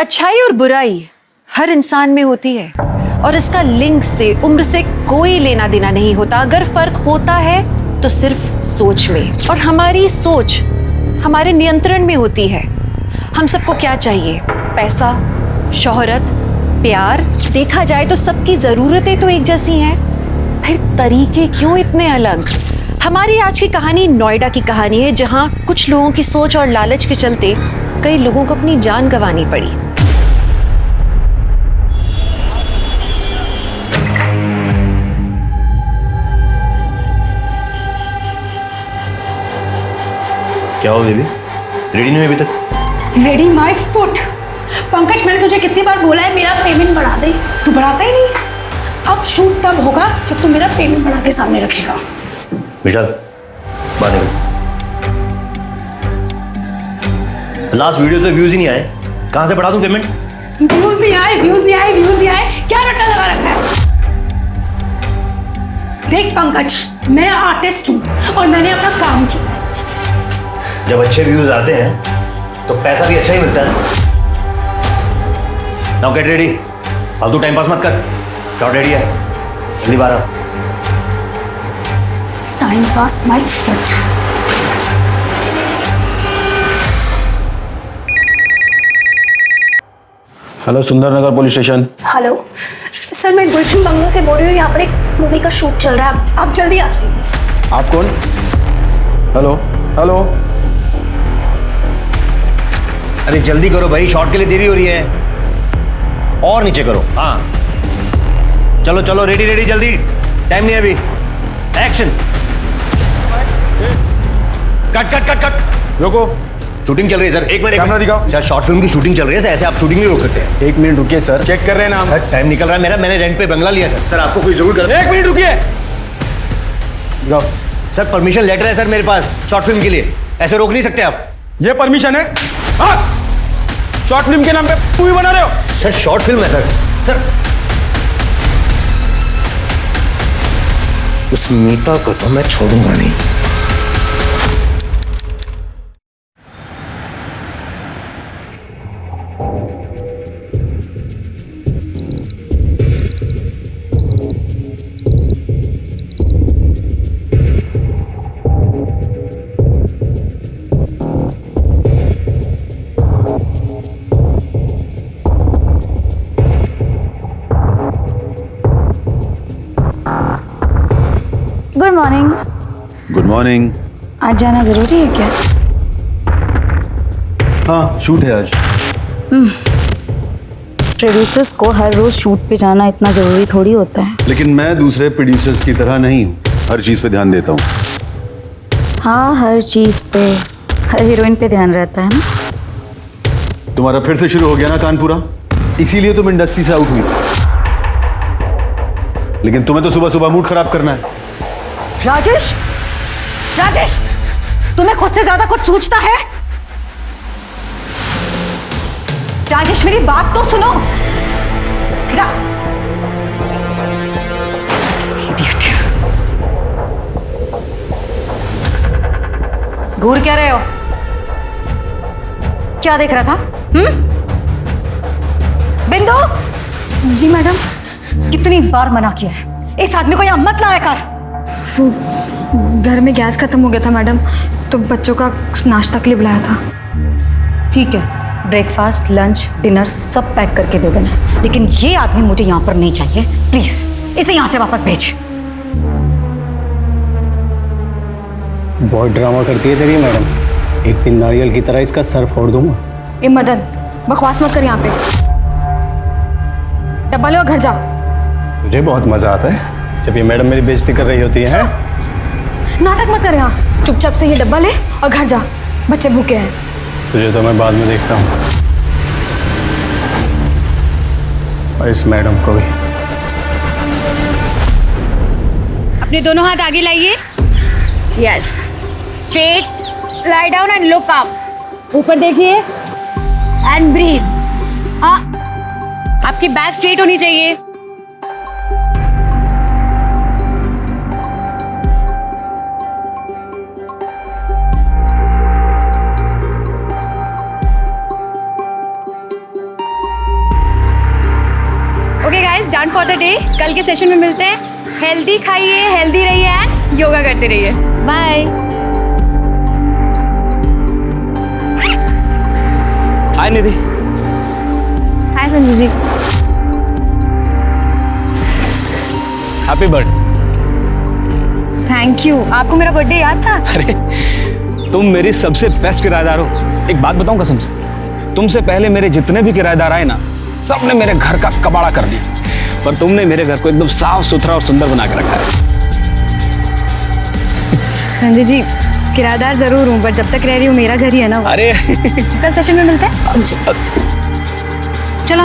अच्छाई और बुराई हर इंसान में होती है और इसका लिंग से, उम्र से कोई लेना देना नहीं होता। अगर फर्क होता है तो सिर्फ सोच में, और हमारी सोच हमारे नियंत्रण में होती है। हम सबको क्या चाहिए? पैसा, शोहरत, प्यार। देखा जाए तो सबकी जरूरतें तो एक जैसी हैं, फिर तरीके क्यों इतने अलग? हमारी आज की कहानी नोएडा की कहानी है, जहां कुछ लोगों की सोच और लालच के चलते कई लोगों को अपनी जान गंवानी पड़ी। क्या हो बेबी, रेडी नहीं हुई अभी तक? Ready my foot. पंकज, मैंने तुझे कितनी बार बोला है मेरा पेमेंट बढ़ा दे, तू बढ़ाता ही नहीं। अब शूट तब होगा जब तू मेरा पेमेंट बढ़ा के सामने रखेगा। विशाल, बात नहीं। लास्ट वीडियो पे व्यूज ही नहीं आए, कहां से बढ़ा दूं पेमेंट? व्यूज नहीं आए, व्यूज नहीं आए, व्यूज नहीं आए, क्या रट्टा लगा रखा है? देख पंकज, मैं आर्टिस्ट हूं और मैंने अपना काम किया। जब अच्छे व्यूज आते हैं तो पैसा भी अच्छा ही मिलता है। नाउ गेट रेडी, फालतू टाइम पास मत कर। शॉट रेडी है, जल्दी बाहर आ। Time pass my foot. Hello, Sundarnagar police station. Hello sir, मैं गुलशन बंगलो से बोल रही हूँ। यहाँ पर एक मूवी का शूट चल रहा है, आप जल्दी आ जाइए। आप कौन? Hello hello. अरे जल्दी करो भाई, शॉट के लिए देरी हो रही है। और नीचे करो। हाँ चलो चलो, रेडी रेडी, जल्दी, टाइम नहीं है अभी। Action. Cut cut cut cut. रुको, शूटिंग चल रही है सर, एक मिनट। कैमरा दिखाओ। सर शॉर्ट फिल्म की शूटिंग चल रही है, ऐसे आप शूटिंग नहीं रोक सकते हैं। 1 मिनट रुकिए सर, चेक कर रहे हैं ना हम। सर टाइम निकल रहा है मेरा, मैंने रेंट पे बंगला लिया सर। सर आपको कोई जरूर कर। 1 मिनट रुकिए। दिखाओ। सर परमिशन लेटर है सर मेरे पास शॉर्ट फिल्म के लिए, ऐसे रोक नहीं सकते आप। ये परमिशन है? हाँ, शॉर्ट फिल्म के नाम पे मूवी बना रहे हो? सर शॉर्ट फिल्म है सर। सर उस मीता को तो मैं छोड़ूंगा नहीं। Good morning. Good morning. आज जाना जरूरी है क्या? हाँ, शूट है आज। प्रोड्यूसर्स को हर रोज शूट पे जाना इतना जरूरी थोड़ी होता है। लेकिन मैं दूसरे प्रोड्यूसर्स की तरह नहीं हूँ, हर चीज़ पे ध्यान देता हूँ। हाँ, हर चीज पे, हर हीरोइन पे ध्यान रहता है ना। तुम्हारा फिर से शुरू हो गया ना तानपुरा, इसीलिए तुम इंडस्ट्री से आउट हुई। लेकिन तुम्हें तो सुबह सुबह मूड खराब करना है। राजेश, राजेश, तुम्हें खुद से ज्यादा कुछ सोचता है? राजेश, मेरी बात तो सुनो। Idiot. घूर क्या रहे हो? क्या देख रहा था? बिंदु। जी मैडम। कितनी बार मना किया है, इस आदमी को यहां मत लाया कर। वो घर में गैस खत्म हो गया था मैडम, तो बच्चों का नाश्ता के लिए बुलाया था। ठीक है, ब्रेकफास्ट, लंच, डिनर सब पैक करके दे देना, लेकिन ये आदमी मुझे यहाँ पर नहीं चाहिए। प्लीज इसे यहाँ से वापस भेज। बहुत ड्रामा करती है तेरी मैडम, एक दिन नारियल की तरह इसका सर फोड़ दूंगा। ए मदन, बकवास मत कर यहाँ पे। डब्बा लो और घर जा। तुझे बहुत मजा आता है जब ये मैडम मेरी बेइज्जती कर रही होती है। नाटक मत कर यहाँ, चुपचाप से ये डब्बा ले और घर जा, बच्चे भूखे हैं। तुझे तो मैं बाद में देखता हूँ, और इस मैडम को भी। अपने दोनों हाथ आगे लाइए। Yes, straight, lie down and look up. ऊपर देखिए एंड ब्रीथ। हाँ, आपकी बैक स्ट्रेट होनी चाहिए। Guys, done for the day. कल के सेशन में मिलते हैं। हेल्दी खाइए, हेल्दी रहिए एंड योगा करते रहिए। Bye. Hi Nidhi. Hi Sanjay ji. Happy birthday. Thank you. आपको मेरा बर्थडे याद था? अरे तुम मेरी सबसे बेस्ट किराएदार हो। एक बात बताऊं कसम से, तुमसे पहले मेरे जितने भी किराएदार आए ना, सबने मेरे घर का कबाड़ा कर दिया, पर तुमने मेरे घर को एकदम साफ सुथरा और सुंदर बना के रखा है। संजय जी, किराएदार जरूर हूँ, पर जब तक रह रही हूँ मेरा घर ही है ना। अरे कल सेशन में मिलते हैं। चलो।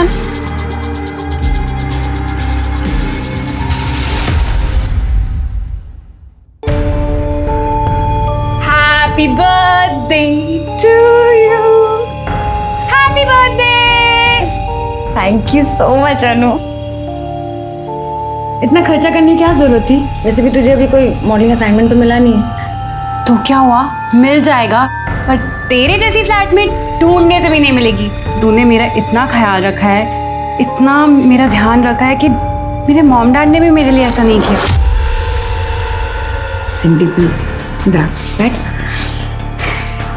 Happy birthday to you. Happy birthday. Thank you so much Anu. इतना खर्चा करने की क्या जरूरत थी? वैसे भी तुझे अभी कोई मॉडलिंग असाइनमेंट तो मिला नहीं है। तो क्या हुआ, मिल जाएगा। पर तेरे जैसी फ्लैटमेट ढूंढने से भी नहीं मिलेगी। तूने मेरा इतना ख्याल रखा है, इतना मेरा ध्यान रखा है कि मेरे मॉम डैड ने भी मेरे लिए ऐसा नहीं किया। सिंधी बैठ।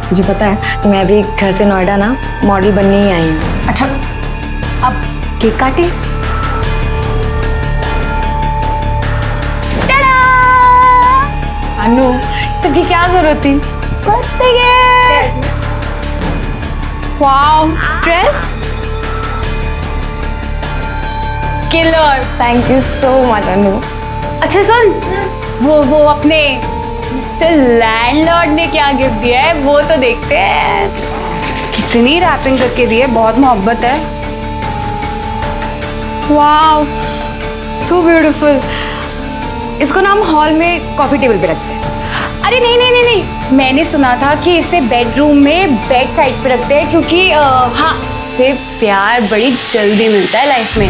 मुझे पता है, मैं भी घर से नोएडा ना मॉडल बनने ही आई हूँ। अच्छा, अब केक काटे। अनु, सबकी क्या जरूरत थी? Birthday gift. Wow, dress killer. Thank you so much Anu. अच्छा सुन, वो अपने लैंडलॉर्ड ने क्या गिफ्ट दिया है वो तो देखते हैं। कितनी रैपिंग करके दी है, बहुत मोहब्बत है। Wow, so beautiful. इसको ना हम हॉल में कॉफी टेबल पे रखते हैं। अरे नहीं नहीं नहीं नहीं, मैंने सुना था कि इसे बेडरूम में बेड साइड पे रखते हैं, क्योंकि हाँ, इससे प्यार बड़ी जल्दी मिलता है लाइफ में।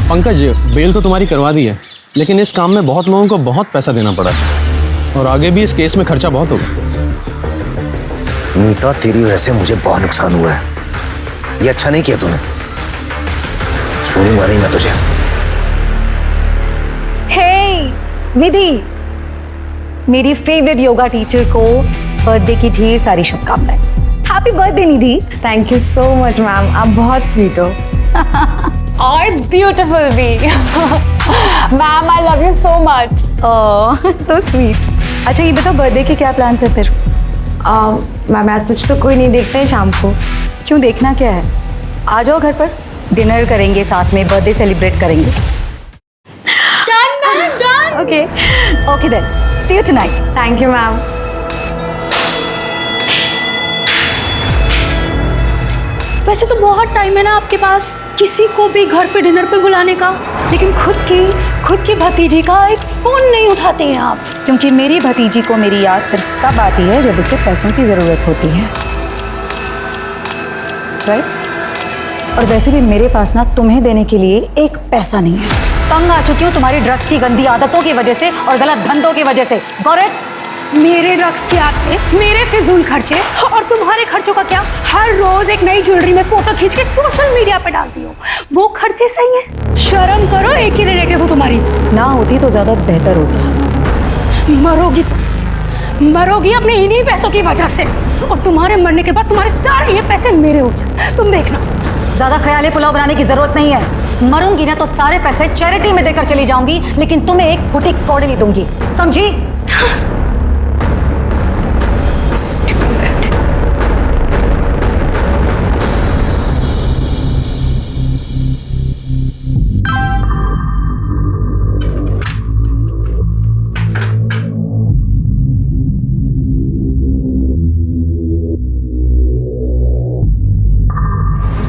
पंकज, बेल तो तुम्हारी करवा दी है, लेकिन इस काम में बहुत लोगों को बहुत पैसा देना पड़ा और आगे भी इस केस में खर्चा बहुत होगा। नीता, तेरी वजह से मुझे बहुत नुकसान हुआ है। ये अच्छा नहीं किया तूने। छोड़ूंगा नहीं मैं तुझे। हे निधि, मेरी फेवरेट योगा टीचर को बर्थडे की ढेर सारी शुभकामनाएं। Happy birthday Nidhi. Thank you so much ma'am, आप बहुत स्वीट हो। और ब्यूटीफुल भी। Ma'am, I love you so much. Oh, so sweet. अच्छा ये बताओ, बर्थडे के क्या प्लान्स है फिर? मैम, मैसेज तो कोई नहीं देखता है शाम को। क्यों, देखना क्या है? आ जाओ घर पर, डिनर करेंगे साथ में, बर्थडे सेलिब्रेट करेंगे। Done. Okay okay then, see you tonight. Thank you ma'am. वैसे तो बहुत टाइम है ना आपके पास किसी को भी घर पे डिनर पे बुलाने का, लेकिन खुद की भतीजी का एक फोन नहीं उठाते हैं आप। क्योंकि मेरी भतीजी को मेरी याद सिर्फ तब आती है जब उसे पैसों की ज़रूरत होती है, राइट? और वैसे भी मेरे पास ना तुम्हें देने के लिए एक पैसा नहीं है। तंग आ चुकी हूँ तुम्हारी ड्रग्स की गंदी आदतों की वजह से और गलत धंधों की वजह से। गौरव, मेरे रक्स के आते, मेरे फिजूल खर्चे और तुम्हारे खर्चों का क्या? हर रोज एक नई ज्वेलरी में फोटो खींच के सोशल मीडिया पे डालती हो, वो खर्चे सही है? शर्म करो, एक ही रिलेटिव हो तुम्हारी। ना होती तो ज्यादा बेहतर होता। मरोगी अपने इन्हीं पैसों की वजह से, और तुम्हारे मरने के बाद तुम्हारे सारे ये पैसे मेरे हो जाए। तुम देखना। ज्यादा ख्याली पुलाव बनाने की जरूरत नहीं है। मरूंगी ना तो सारे पैसे चैरिटी में देकर चली जाऊंगी, लेकिन तुम्हें एक फुटी कौड़ी नहीं दूंगी, समझी?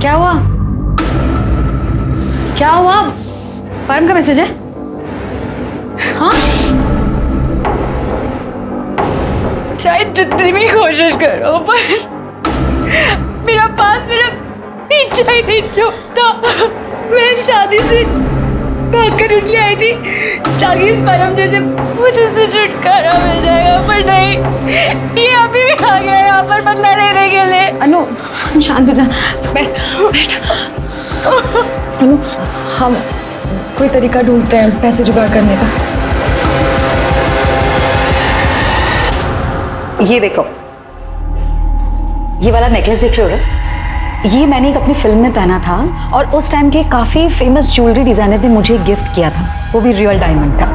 क्या हुआ? क्या हुआ? परम का मैसेज है? हाँ? चाहे जितनी भी कोशिश करो, पर मेरा पास मेरा पीछा ही नहीं छूटता। मैं शादी से भागकर इसलिए आई थी ताकि इस परम जैसे मुझे उससे छुटकारा मिल जाएगा, पर नहीं, ये अभी भी आ गया यहाँ पर बदला लेने के लिए। अनु शांत हो जा, बैठ बैठ। अनु हम कोई तरीका ढूंढते हैं पैसे जुगाड़ करने का। ये देखो, ये वाला नेकलेस देख रहे हो? ये मैंने एक अपनी फिल्म में पहना था और उस टाइम के काफी फेमस ज्वेलरी डिजाइनर ने मुझे गिफ्ट किया था, वो भी रियल डायमंड का।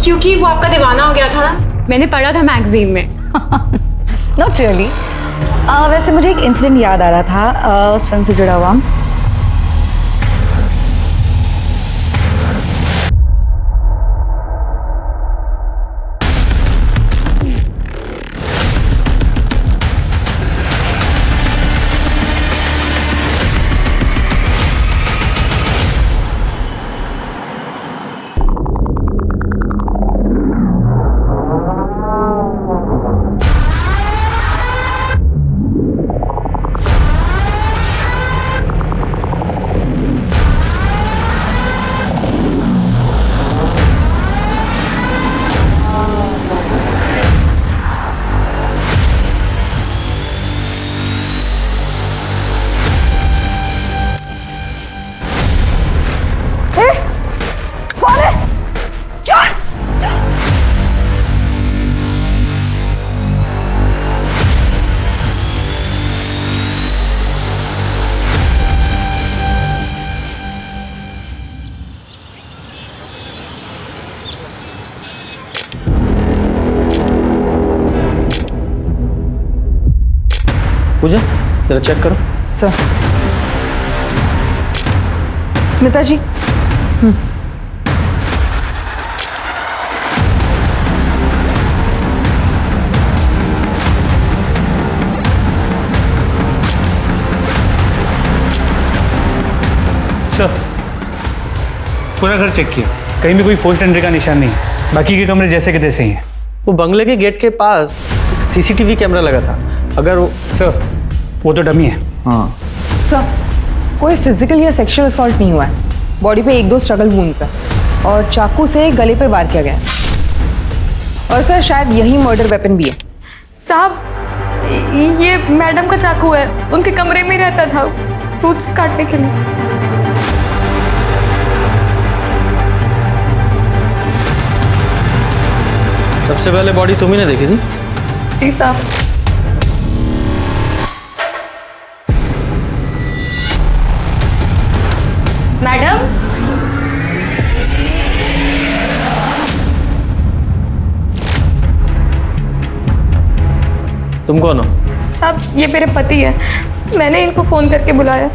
क्योंकि वो आपका दीवाना हो गया था ना, मैंने पढ़ा था मैगजीन में। Not really. वैसे मुझे एक इंसिडेंट याद आ रहा था उस फिल्म से जुड़ा हुआ। पूजा जरा चेक करो। सर। स्मिता जी। सर पूरा घर चेक किया, कहीं भी कोई फोर्स्ड एंट्री का निशान नहीं है, बाकी के कमरे जैसे के तैसे ही हैं। वो बंगले के गेट के पास सीसीटीवी कैमरा लगा था, अगर वो सर वो तो डमी है। हाँ सर कोई फिजिकल या सेक्सुअल असॉल्ट नहीं हुआ है, बॉडी पे 1-2 स्ट्रगल वुंड्स है और चाकू से गले पे वार किया गया है। और सर शायद यही मर्डर वेपन भी है। साहब ये मैडम का चाकू है, उनके कमरे में रहता था फ्रूट्स काटने के लिए। सबसे पहले बॉडी तुम ही ने देखी थी? जी साहब। मैडम तुम कौन हो? साहब ये मेरे पति है, मैंने इनको फोन करके बुलाया।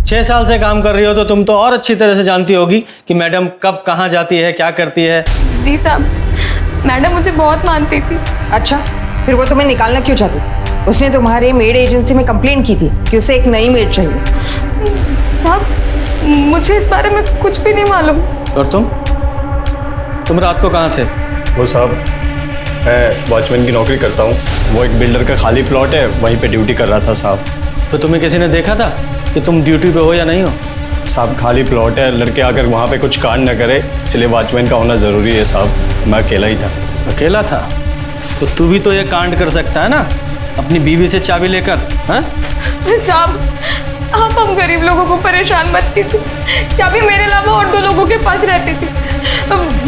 6 साल से काम कर रही हो तो तुम तो और अच्छी तरह से जानती होगी कि मैडम कब कहाँ जाती है, क्या करती है। जी साहब, मैडम मुझे बहुत मानती थी। अच्छा, फिर वो तुम्हें निकालना क्यों चाहती थी? उसने तुम्हारे मेड एजेंसी में कंप्लेंट की थी कि उसे एक नई मेड चाहिए। साहब मुझे इस बारे में कुछ भी नहीं मालूम। और तुम रात को कहाँ थे? वो साहब मैं वॉचमैन की नौकरी करता हूँ, वो एक बिल्डर का खाली प्लॉट है, वहीं पे ड्यूटी कर रहा था साहब। तो तुम्हें किसी ने देखा था कि तुम ड्यूटी पे हो या नहीं हो? साहब खाली प्लॉट है, लड़के आकर वहाँ पे कुछ कांड न करे, इसलिए वॉचमैन का होना ज़रूरी है साहब। मैं अकेला ही था। अकेला था? तो तू भी तो ये कांड कर सकता है ना, अपनी बीवी से चाबी लेकर। हाँ साहब आप हम गरीब लोगों को परेशान मत कीजिए, चाबी मेरे अलावा और 2 लोगों के पास रहती थी,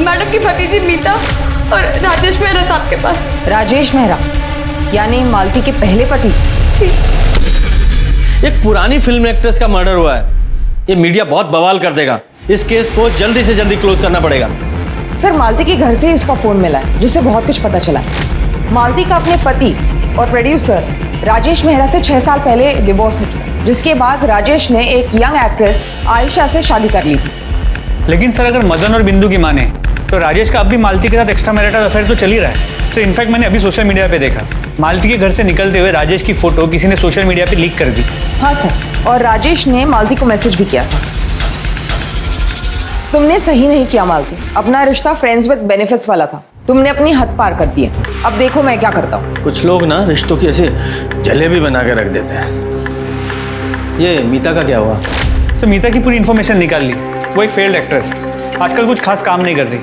मैडम की भतीजी मीता और राजेश मेहरा साहब के पास। राजेश मेहरा यानी मालती के पहले पति? जी। एक पुरानी फिल्म एक्ट्रेस का मर्डर हुआ है, ये मीडिया बहुत बवाल कर देगा। इस केस को जल्दी से जल्दी क्लोज करना पड़ेगा। सर मालती के घर से ही उसका फोन मिला है, जिससे बहुत कुछ पता चला है। मालती का अपने पति और प्रोड्यूसर राजेश मेहरा से 6 साल पहले डिवोर्स हो चुका, जिसके बाद राजेश ने एक यंग एक्ट्रेस आयशा से शादी कर ली थी। लेकिन सर अगर मदन और बिंदु की माने तो राजेश का अब भी मालती के साथ एक्स्ट्रा मैरिटल अफेयर तो चल ही रहा है। सर इनफैक्ट मैंने अभी सोशल मीडिया पे देखा, मालती के घर से निकलते हुए राजेश की फोटो किसी ने सोशल मीडिया पे लीक कर दी। हाँ सर, और राजेश ने मालती को मैसेज भी किया था। तुमने सही नहीं किया मालती, अपना रिश्ता फ्रेंड्स विद बेनिफिट्स वाला था, तुमने अपनी हद पार कर दी है। अब देखो मैं क्या करता हूँ। कुछ लोग ना रिश्तों की ऐसे जलेबी बना के रख देते हैं। ये मीता का क्या हुआ? सर मीता की पूरी इन्फॉर्मेशन निकाल ली। वो एक फेल्ड एक्ट्रेस है, आजकल कुछ खास काम नहीं कर रही।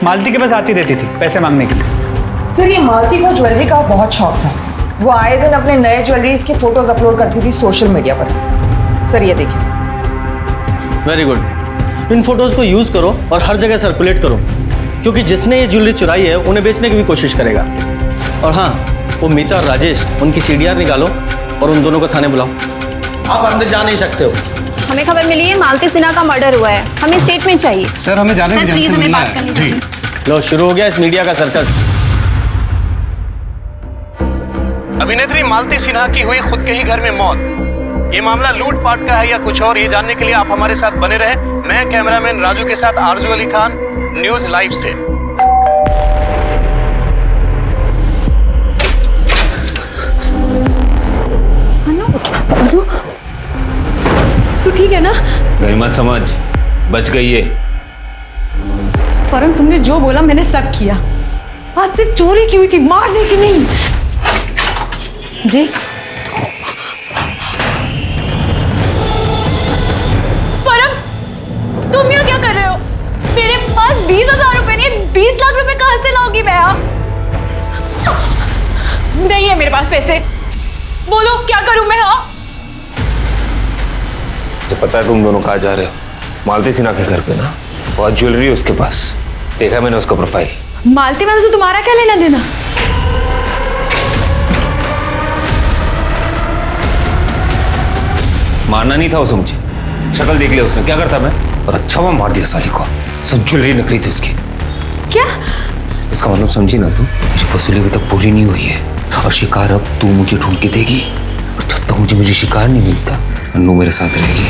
मालती के पास आती रहती थी पैसे मांगने के लिए। सर ये मालती को ज्वेलरी का बहुत शौक था। वो आए दिन अपने नए ज्वेलरीज के फोटोज अपलोड करती थी सोशल मीडिया पर। सर ये देखिए। Very good. इन फोटोज को यूज करो और हर जगह सर्कुलेट करो, क्योंकि जिसने ये ज्वेलरी चुराई है उन्हें बेचने की भी कोशिश करेगा। और हाँ, वो मीता और राजेश, उनकी CDR निकालो और उन दोनों को थाने बुलाओ। आप अंदर जा नहीं सकते हो। हमें खबर मिली है मालती सिन्हा का मर्डर हुआ है, हमें स्टेटमेंट चाहिए। सर हमें जाने सर प्लीज हमें बात करनी चाहिए। लो शुरू हो गया इस मीडिया का सर्कस। अभिनेत्री मालती सिन्हा की हुई खुद के ही घर में मौत। ये मामला लूटपाट का है या कुछ और, ये जानने के लिए आप हमारे साथ बने रहे। मैं कैमरामैन राजू के साथ आरजू अली खान, न्यूज लाइव से। अनु, तू ठीक है ना? गई मत समझ, बच गई है। परम तुमने जो बोला मैंने सब किया। आज सिर्फ चोरी की हुई थी, मारने की नहीं। जी परम, तुम यहाँ क्या कर रहे हो? मेरे पास 20,000 रुपए नहीं, 20 लाख रुपए कहाँ से लाओगी मैं? नहीं है मेरे पास पैसे। बोलो क्या करूं मैं? हाँ तो पता है तुम दोनों कहाँ जा रहे हो? मालती सिन्हा के घर पे ना, बहुत ज्वेलरी है उसके पास। देखा मैंने उसका प्रोफाइल। मालती मैम से तुम्हारा क्या लेना देना? मारना नहीं था, वो समझी। शक्ल देख लिया उसने, क्या करता मैं? और अच्छा मैं मार दिया साली को। सब ज्वेलरी नकली थी उसकी। क्या? इसका मतलब समझी ना तू? मेरी फसूली अभी तक पूरी नहीं हुई है और शिकार अब तू मुझे ढूंढ के देगी। और जब तक मुझे शिकार नहीं मिलता, अन्नू मेरे साथ रहेगी।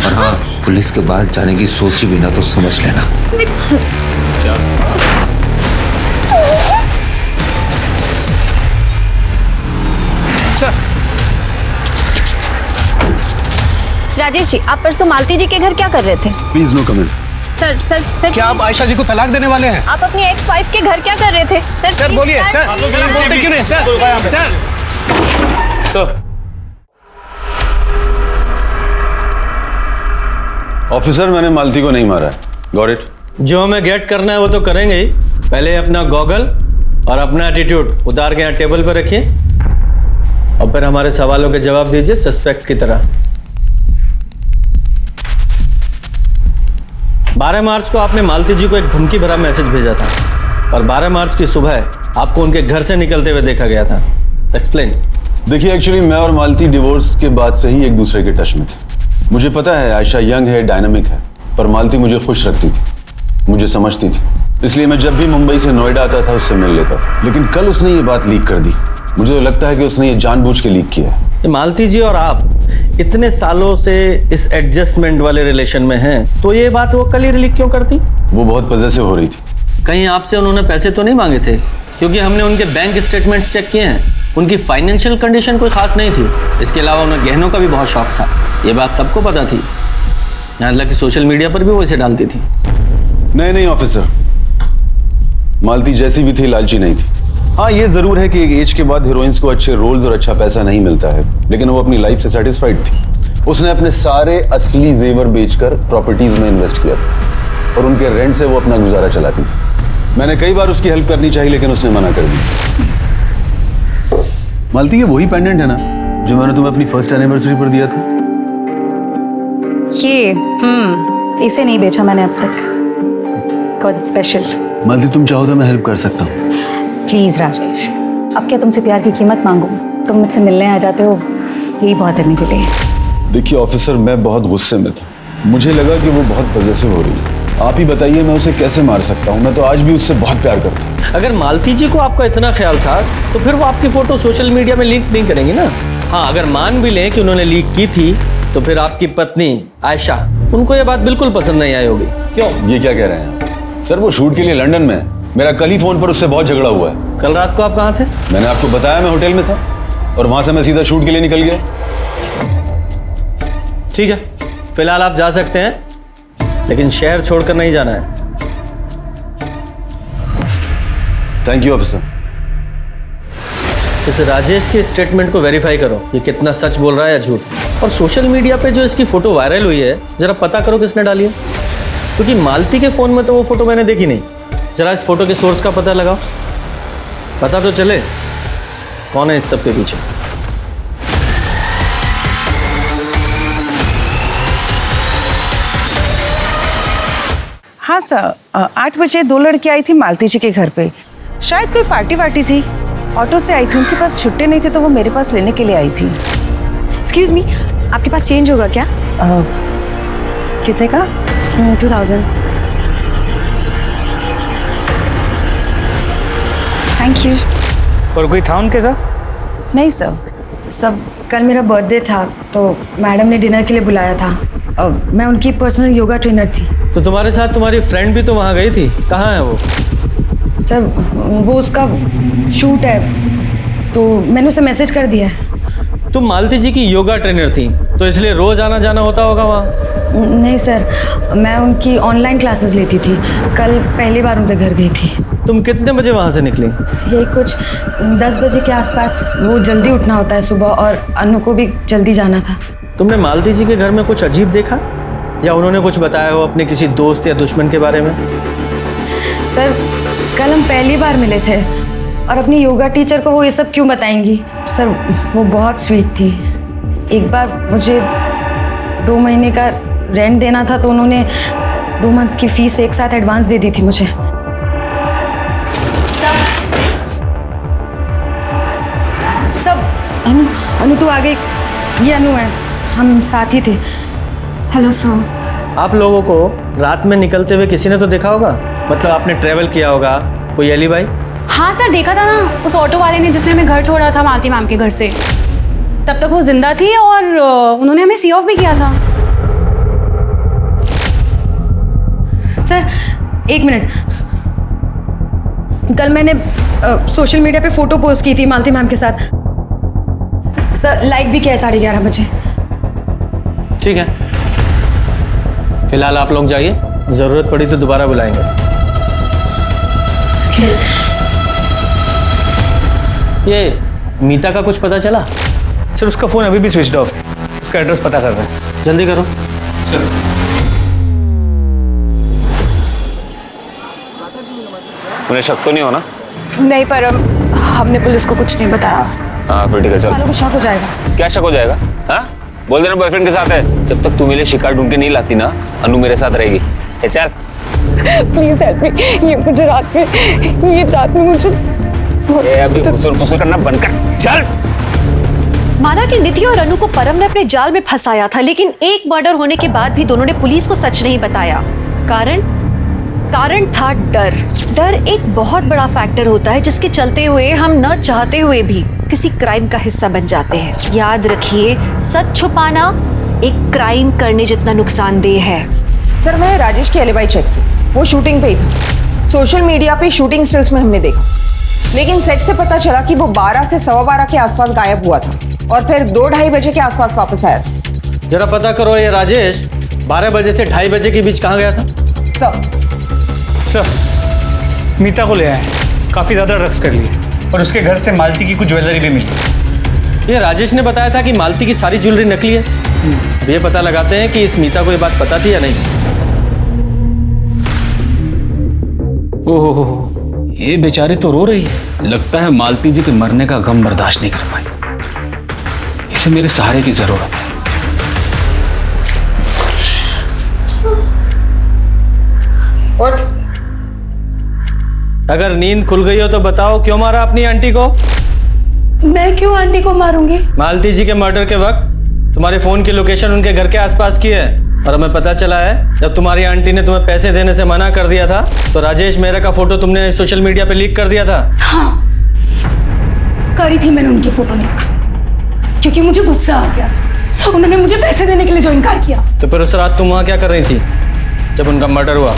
और हाँ, पुलिस के पास जाने की सोची भी ना तो समझ लेना। राजेश जी, आप परसों मालती जी के घर क्या कर रहे थे? Please no comment. Sir sir sir, क्या आप आयशा जी को तलाक देने वाले हैं? आप अपनी एक्स वाइफ के घर क्या कर रहे थे? सर सर please, बोलिए सर, please, सर बोलते क्यों नहीं सर? सर ऑफिसर, मैंने मालती को नहीं मारा है। Got it? जो हमें गेट करना है वो तो करेंगे ही। पहले अपना गॉगल और अपना एटीट्यूड उतार के यहाँ टेबल पर रखिए और फिर हमारे सवालों के जवाब दीजिए सस्पेक्ट की तरह। 12 मार्च को आपने मालती जी को एक धमकी भरा मैसेज भेजा था और 12 मार्च की सुबह आपको उनके घर से निकलते हुए देखा गया था। एक्सप्लेन। देखिए, एक्चुअली मैं और मालती डिवोर्स के बाद से ही एक दूसरे के टच में थे। मुझे पता है आयशा यंग है, डायनामिक है, पर मालती मुझे खुश रखती थी, मुझे समझती थी। इसलिए मैं जब भी मुंबई से नोएडा आता था उससे मिल लेता था। लेकिन कल उसने ये बात लीक कर दी। मुझे तो लगता है कि उसने ये जानबूझ के लीक किया है। मालती जी और आप इतने सालों से इस एडजस्टमेंट वाले रिलेशन में हैं, तो ये बात वो कल ही लीक क्यों करती? वो बहुत पॉजेसिव हो रही थी। कहीं आपसे उन्होंने पैसे तो नहीं मांगे थे? क्योंकि हमने उनके बैंक स्टेटमेंट्स चेक किए हैं, उनकी फाइनेंशियल कंडीशन कोई खास नहीं थी। इसके अलावा उन्हें गहनों का भी बहुत शौक था, ये बात सबको पता थी। यहाँ तक कि सोशल मीडिया पर भी वो इसे डालती थी। नहीं ऑफिसर, मालती जैसी भी थी लालची नहीं थी। हाँ, ये जरूर है कि एक एज के बाद हीरोइंस को अच्छे रोल्स और अच्छा पैसा नहीं मिलता है, लेकिन वो अपनी लाइफ से सेटिस्फाइड थी। उसने अपने सारे असली जेवर बेचकर प्रॉपर्टीज में इन्वेस्ट किया था और उनके रेंट से वो अपना गुजारा चलाती थी। मैंने कई बार उसकी हेल्प करनी चाहिए, लेकिन उसने मना कर दी। मालती, ये वही पेंडेंट है ना जो मैंने तुम्हें अपनी फर्स्ट एनिवर्सरी पर दिया था? ये इसे नहीं बेचा मैंने अब तक। Got it special. मालती, तुम चाहो तो मैं हेल्प कर सकता हूँ। प्लीज राजेश, अब क्या तुमसे प्यार की कीमत मांगू? तुम मुझसे मिलने आ जाते हो, यही बहुत है मेरे लिए। देखिए ऑफिसर, मैं बहुत गुस्से में था। मुझे लगा कि वो बहुत पॉजेसिव हो रही है। आप ही बताइए मैं उसे कैसे मार सकता हूँ? मैं तो आज भी उससे बहुत प्यार करता हूँ। अगर मालती जी को आपका इतना ख्याल था तो फिर वो आपकी फोटो सोशल मीडिया में लीक नहीं करेंगी ना। हाँ, अगर मान भी लें कि उन्होंने लीक की थी तो फिर आपकी पत्नी आयशा, उनको ये बात बिल्कुल पसंद नहीं आई होगी। क्यों? ये क्या कह रहे हैं सर? वो शूट के लिए लंदन में है। मेरा कल ही फोन पर उससे बहुत झगड़ा हुआ है। कल रात को आप कहाँ थे? मैंने आपको बताया, मैं होटल में था और वहां से मैं सीधा शूट के लिए निकल गया। ठीक है, फिलहाल आप जा सकते हैं, लेकिन शहर छोड़कर नहीं जाना है। Thank you officer. इस राजेश के स्टेटमेंट को वेरीफाई करो, ये कितना सच बोल रहा है या झूठ। और सोशल मीडिया पे जो इसकी फोटो वायरल हुई है, जरा पता करो किसने डाली है, क्योंकि मालती के फोन में तो वो फोटो मैंने देखी नहीं। जरा इस फोटो के सोर्स का पता लगाओ, पता तो चले कौन है इस सब के पीछे। हाँ सर, 8 बजे 2 लड़की आई थी मालती जी के घर पे। शायद कोई पार्टी वार्टी थी, ऑटो से आई थी। उनके पास छुट्टे नहीं थे तो वो मेरे पास लेने के लिए आई थी। एक्सक्यूज मी, आपके पास चेंज होगा क्या? कितने का? 2000। Thank you. और कोई था उनके साथ? नहीं सर। सब कल मेरा बर्थडे था तो मैडम ने डिनर के लिए बुलाया था। मैं उनकी पर्सनल योगा ट्रेनर थी। तो तुम्हारे साथ तुम्हारी फ्रेंड भी तो वहाँ गई थी, कहाँ है वो? सर वो उसका शूट है तो मैंने उसे मैसेज कर दिया है। तुम मालती जी की योगा ट्रेनर थी तो इसलिए रोज आना जाना होता होगा वहाँ? नहीं सर, मैं उनकी ऑनलाइन क्लासेस लेती थी। कल पहली बार उनके घर गई थी। तुम कितने बजे वहाँ से निकली? यही कुछ 10 बजे के आसपास। वो जल्दी उठना होता है सुबह और अनु को भी जल्दी जाना था। तुमने मालती जी के घर में कुछ अजीब देखा या उन्होंने कुछ बताया हो अपने किसी दोस्त या दुश्मन के बारे में? सर कल हम पहली बार मिले थे और अपनी योगा टीचर को वो ये सब क्यों बताएंगी? सर वो बहुत स्वीट थी। एक बार मुझे 2 महीने का रेंट देना था तो उन्होंने 2 मंथ की फीस एक साथ एडवांस दे दी थी मुझे। सब अनु तू आगे, ये अनु है, हम साथ ही थे। Hello sir. आप लोगों को रात में निकलते हुए किसी ने तो देखा होगा, मतलब आपने ट्रेवल किया होगा, कोई एलिबाई? हाँ सर, देखा था ना उस ऑटो वाले ने जिसने हमें घर छोड़ा था मालती मैम के घर से। तब तक वो जिंदा थी और उन्होंने हमें सी ऑफ भी किया था। सर 1 मिनट, कल मैंने सोशल मीडिया पे फोटो पोस्ट की थी मालती मैम के साथ। सर लाइक भी किया है 11:30 बजे। ठीक है, फिलहाल आप लोग जाइए, जरूरत पड़ी तो दोबारा बुलाएंगे। ये मीता का कुछ पता चला? सर उसका फोन अभी भी स्विच ऑफ है, उसका एड्रेस पता कर रहे हैं। जल्दी करो। उन्हें शक तो नहीं होना? नहीं, पर हमने पुलिस को कुछ नहीं बताया। हाँ फिर ठीक है, चल। वालों को शक हो जाएगा। क्या शक हो जाएगा? हाँ बोल देना बॉयफ्रेंड के साथ है। जब तक तू मेरे शिकार ढूंढ के नहीं लाती ना, अनु मेरे साथ रहेगी। चल प्लीज हेल्प मी, ये मुझे रात में मुझे अभी फुसुर करना बंद कर, चल। माना कि निधि और अनु को परम ने अपने जाल में फंसाया था, लेकिन एक मर्डर होने के बाद भी दोनों ने पुलिस को सच नहीं बताया। कारण था डर। डर एक बहुत बड़ा फैक्टर होता है जिसके चलते हुए हम न चाहते हुए भी किसी क्राइम का हिस्सा बन जाते हैं। याद रखिए, सच छुपाना एक क्राइम करने जितना नुकसानदेह है। सर मैंने राजेश की एलिबाई चेक की, वो शूटिंग पे ही था। सोशल मीडिया पे शूटिंग स्टिल्स में हमने देखा, लेकिन सेट से पता चला कि वो 12 से 12:15 के आसपास गायब हुआ था और फिर 2-2:30 बजे के आसपास वापस आया था। जरा पता करो ये राजेश 12 बजे से 2:30 बजे के बीच कहाँ गया था? सर मीता को ले आए, काफी ज्यादा ड्रग्स कर लिए और उसके घर से मालती की कुछ ज्वेलरी भी मिली। ये राजेश ने बताया था कि मालती की सारी ज्वेलरी नकली है। अब ये पता लगाते हैं कि इस मीता को ये बात पता थी या नहीं। ओहो, ये बेचारी तो रो रही है। लगता है मालती जी के मरने का गम बर्दाश्त नहीं कर पाई। इसे मेरे सहारे की जरूरत है। उठ। अगर नींद खुल गई हो तो बताओ क्यों मारा अपनी आंटी को? मैं क्यों आंटी को मारूंगी? मालती जी के मर्डर के वक्त तुम्हारे फोन की लोकेशन उनके घर के आसपास की है और हमें पता चला है जब तुम्हारी आंटी ने तुम्हें पैसे देने से मना कर दिया था तो राजेश मेहरा का फोटो तुमने सोशल मीडिया पे लीक कर दिया था। हाँ, करी थी मैंने उनकी फोटो लीक क्योंकि मुझे गुस्सा आ गया। उन्होंने मुझे पैसे देने के लिए जो इनकार किया। तो फिर उस रात तुम वहां क्या कर रही थी जब उनका मर्डर हुआ?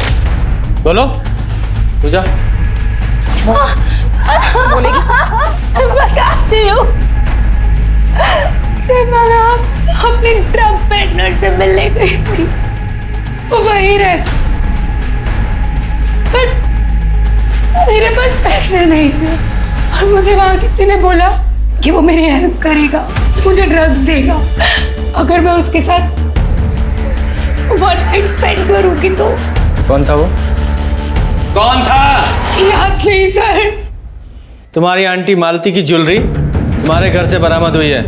बोलो, तू जा। बोलेगी? बताती हूँ। अपने ड्रग पेडलर से मिलने गई थी, वो वहीं रहती, पर मेरे पास पैसे नहीं थे और मुझे वहां किसी ने बोला कि वो मेरी हेल्प करेगा, मुझे ड्रग्स देगा अगर मैं उसके साथ वन नाइट स्पेंड करूंगी तो। कौन था वो? कौन था? याद नहीं सर। तुम्हारी आंटी मालती की ज्वेलरी तुम्हारे घर से बरामद हुई है।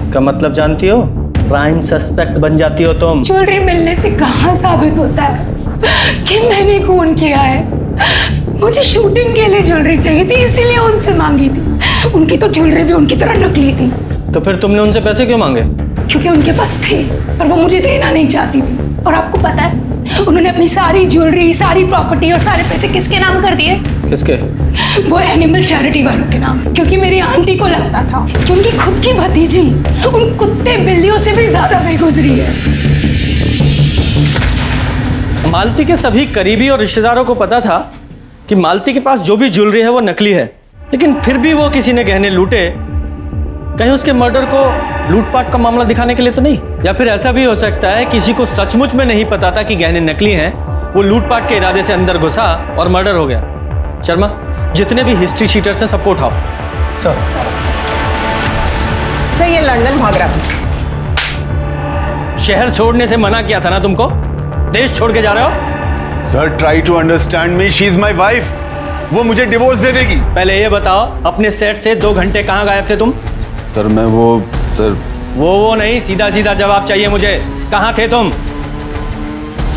इसका मतलब जानती हो? प्राइम सस्पेक्ट बन जाती हो तुम। ज्वेलरी मिलने से कहाँ साबित होता है कि मैंने खून किया है? मुझे शूटिंग के लिए ज्वेलरी चाहिए थी, इसीलिए उनसे मांगी थी। उनकी तो ज्वेलरी भी उनकी तरह नकली थी। तो फिर तुमने उनसे पैसे क्यों मांगे? क्योंकि उनके पास थे, पर वो मुझे देना नहीं चाहती थी। और आपको पता है उन्होंने अपनी सारी ज्वेलरी, सारी प्रॉपर्टी और सारे पैसे किसके नाम कर दिए? किसके? वो एनिमल चैरिटी वालों के नाम। क्योंकि मेरी आंटी को लगता था कि उनकी खुद की भतीजी उन कुत्ते बिल्लियों से भी ज्यादा बेगुजरी है। मालती के सभी करीबी और रिश्तेदारों को पता था कि मालती के पास जो भी ज्वेलरी है वो नकली है, लेकिन फिर भी वो किसी ने गहने लूटे। कहीं उसके मर्डर को लूटपाट का मामला दिखाने के लिए तो नहीं? या फिर ऐसा भी हो सकता है किसी को सचमुच में नहीं पता था कि गहने नकली हैं, वो लूटपाट के इरादे से अंदर घुसा और मर्डर हो गया। शर्मा, जितने भी हिस्ट्री शीटर्स हैं सबको उठाओ। सर ये लंदन भाग रहा था। शहर छोड़ने से मना किया था ना तुमको? देश छोड़ के जा रहे हो? Sir try to understand me, she is my wife. वो मुझे डिवोर्स दे देगी। पहले ये बताओ, अपने सेट से 2 घंटे कहाँ गायब थे तुम? सर मैं सर वो नहीं, सीधा सीधा जवाब चाहिए मुझे। कहाँ थे तुम?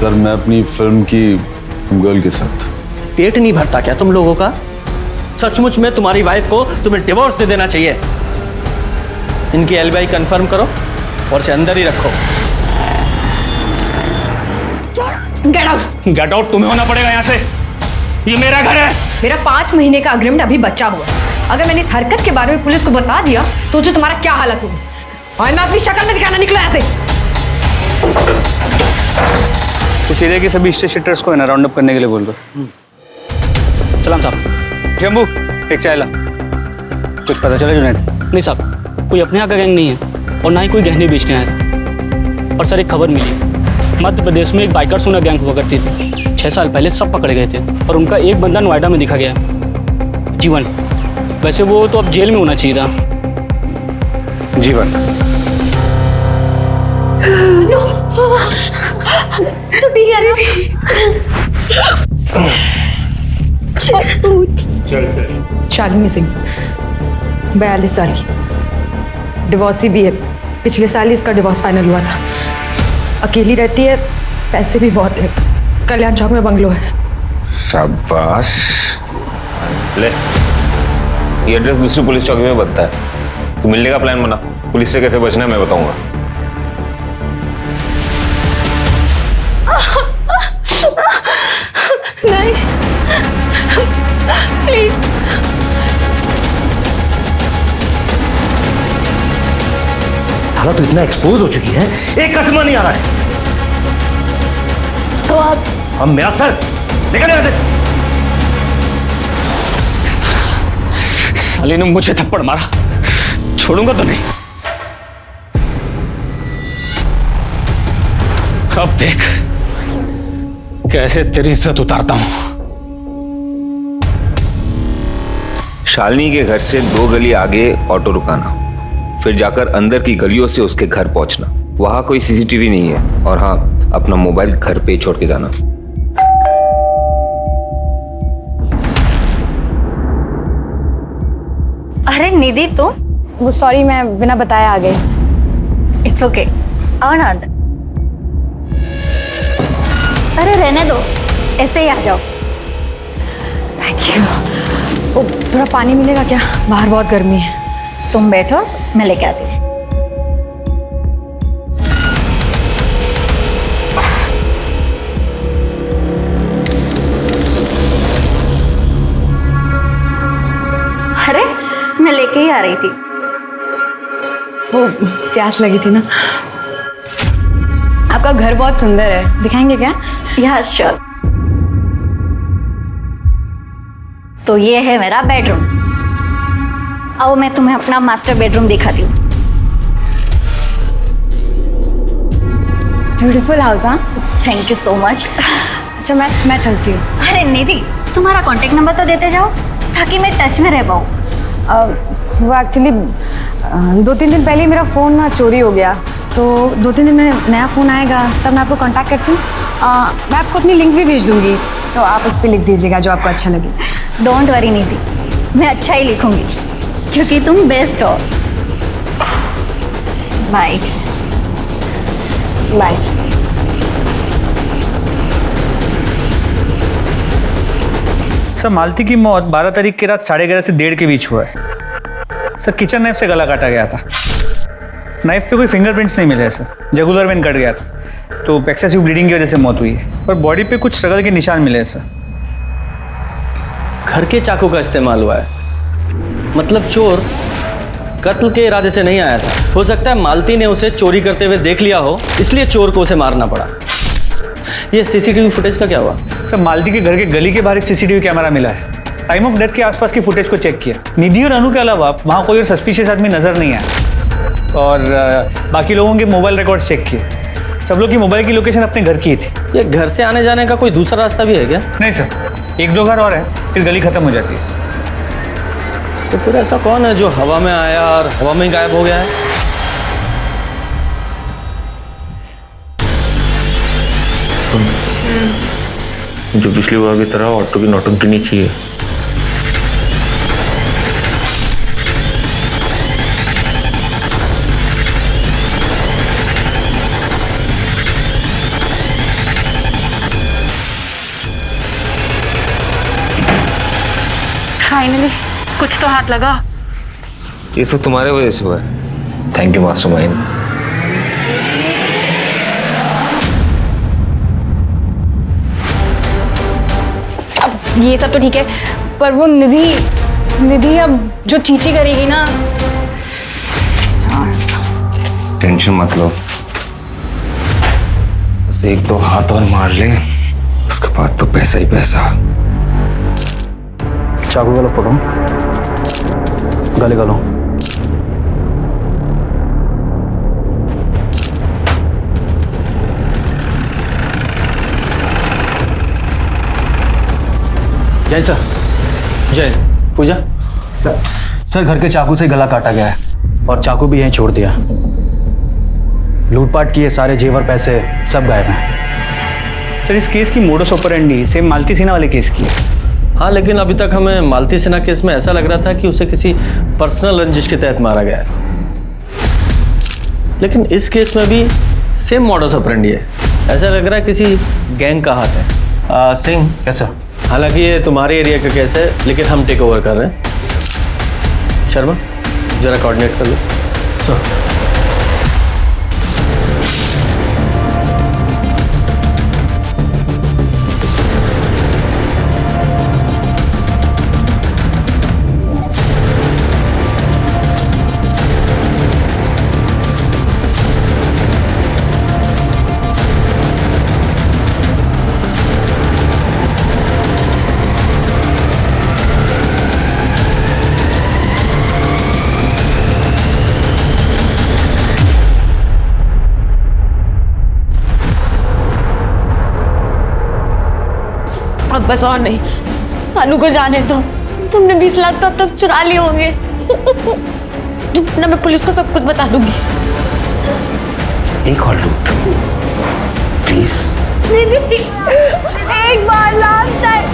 सर मैं अपनी फिल्म की गर्ल के साथ। पेट नहीं भरता क्या तुम लोगों का? सचमुच में तुम्हारी वाइफ को तुम्हें डिवोर्स दे देना चाहिए। इनकी एलिबाई कंफर्म करो और इसे अंदर ही रखो। Get out. गेट आउट तुम्हें होना पड़ेगा यहाँ से। ये मेरा घर है। मेरा 5 महीने का अग्रीमेंट अभी बचा हुआ है। अगर मैंने इस हरकत के बारे में पुलिस को बता दिया, सोचो तुम्हारा क्या हालत होगी। और मैं अपनी शक्ल में दिखाना निकला ऐसे। कुछ एरिया के सभी हिस्ट्री शीटर्स को है ना राउंड अप करने के लिए बोल दो। सलाम साहब। जम्बू एक चाय ला। कुछ पता चला जुनैद? नहीं साहब, कोई अपने यहाँ का गैंग नहीं है और ना ही कोई गहने बेचने आया था। पर सर एक खबर मिली है, मध्य प्रदेश में एक बाइकर सोना गैंग हुआ करती थी। 6 साल पहले सब पकड़े गए थे और उनका एक बंदा नोएडा में दिखा गया, जीवन। वैसे वो तो अब जेल में होना चाहिए था। जीवन तो ठीक है। शालिनी सिंह, 42 साल की, डिवोर्सी भी है। पिछले साल ही इसका डिवोर्स फाइनल हुआ था। अकेली रहती है, पैसे भी बहुत है। कल्याण चौक में बंगलो है। शाबाश। ले, ये एड्रेस दूसरी पुलिस चौकी में बनता है। तू मिलने का प्लान बना। पुलिस से कैसे बचना है मैं बताऊंगा। नहीं, प्लीज। साला तो इतना एक्सपोज हो चुकी है, एक कस्टमर नहीं आ रहा है। तो आप हम मेरा सर निकल यहाँ से। साले ने मुझे थप्पड़ मारा, छोड़ूंगा तो नहीं। अब देख कैसे तेरी इज्जत उतारता हूं। शालिनी के घर से 2 गली आगे ऑटो रुकाना, फिर जाकर अंदर की गलियों से उसके घर पहुंचना। वहां कोई सीसीटीवी नहीं है। और हाँ, अपना मोबाइल घर पे छोड़ के जाना। अरे निधि तो वो सॉरी मैं बिना बताया आ गई। इट्स ओके, आओ ना अंदर। अरे रहने दो, ऐसे ही आ जाओ। Thank you. ओ थोड़ा पानी मिलेगा क्या? बाहर बहुत गर्मी है। तुम बैठो, मैं लेके आती हूँ। अरे मैं लेके ही आ रही थी। वो प्यास लगी थी ना। आपका घर बहुत सुंदर है, दिखाएंगे क्या? या श्योर। तो ये है मेरा बेडरूम। आओ मैं तुम्हें अपना मास्टर बेडरूम दिखाती हूँ। Beautiful house. हाँ, थैंक यू सो मच। अच्छा मैं चलती हूँ। अरे निधि, तुम्हारा कांटेक्ट नंबर तो देते जाओ ताकि मैं टच में रह पाऊँ। वो एक्चुअली 2-3 दिन पहले मेरा फ़ोन ना चोरी हो गया, तो 2-3 दिन में नया फ़ोन आएगा, तब मैं आपको कांटेक्ट करती हूँ। मैं आपको अपनी लिंक भी भेज दूँगी, तो आप उस पर लिख दीजिएगा जो आपको अच्छा लगे। डोंट वरी निधि, मैं अच्छा ही लिखूंगी क्योंकि तुम बेस्ट हो। Bye bye. सर, मालती की मौत 12 तारीख की रात 11:30 से 1:30 के बीच हुआ है। सर, किचन नाइफ से गला काटा गया था। नाइफ पे कोई फिंगरप्रिंट्स नहीं मिले सर, जुगुलर वेन कट गया था, तो एक्सेसिव ब्लीडिंग की वजह से मौत हुई है। और बॉडी पे कुछ स्ट्रगल के निशान मिले हैं सर। घर के चाकू का इस्तेमाल हुआ है, मतलब चोर कत्ल के इरादे से नहीं आया था। हो सकता है मालती ने उसे चोरी करते हुए देख लिया हो, इसलिए चोर को उसे मारना पड़ा। ये सीसीटीवी फुटेज का क्या हुआ? सर, मालती के घर के गली के बाहर एक सीसीटीवी कैमरा मिला है। टाइम ऑफ डेथ के आसपास की फुटेज को चेक किया। निधि और अनु के अलावा वहाँ कोई और सस्पिशियस आदमी नजर नहीं आया। और बाकी लोगों के मोबाइल रिकॉर्ड्स चेक किए। सब लोग की मोबाइल की लोकेशन अपने घर की थी। ये घर से आने जाने का कोई दूसरा रास्ता भी है क्या? नहीं सर, 1-2 घर और है, फिर गली खत्म हो जाती है। तो फिर ऐसा कौन है जो हवा में आया और हवा में ही गायब हो गया है? जो पिछली बार की तरह ऑटो की नौटंकी नहीं चाहिए। फाइनली कुछ तो हाथ लगा। ये सब तुम्हारे वजह से हुआ है। Thank you mastermind. ये सब तो ठीक है, पर वो निधि अब जो चीची करेगी ना। टेंशन मत लो, बस 1-2 हाथ और मार ले, उसके बाद तो पैसा ही पैसा। चाकू वाला फोटो गले गलो। जय सर। जय। पूजा सर, घर के चाकू से गला काटा गया है और चाकू भी यहीं छोड़ दिया। लूटपाट किए, सारे जेवर पैसे सब गायब हैं। सर, इस केस की मोडस ऑपरेंडी सेम मालती सिन्हा वाले केस की है। हाँ, लेकिन अभी तक हमें मालती सिन्हा केस में ऐसा लग रहा था कि उसे किसी पर्सनल रंजिश के तहत मारा गया है, लेकिन इस केस में भी सेम मॉडस ऑपरेंडी है। ऐसा लग रहा है किसी गैंग का हाथ है। सिंह, कैसा? हालांकि ये तुम्हारे एरिया का केस है, लेकिन हम टेक ओवर कर रहे हैं। शर्मा, जरा कोऑर्डिनेट कर लो। सर। अब बस और नहीं, अनु को जाने दो। तुमने 20 लाख तो अब तक चुरा लिए होंगे ना। मैं पुलिस को सब कुछ बता दूंगी। एक और लूट प्लीज। दीदी, एक बार last time.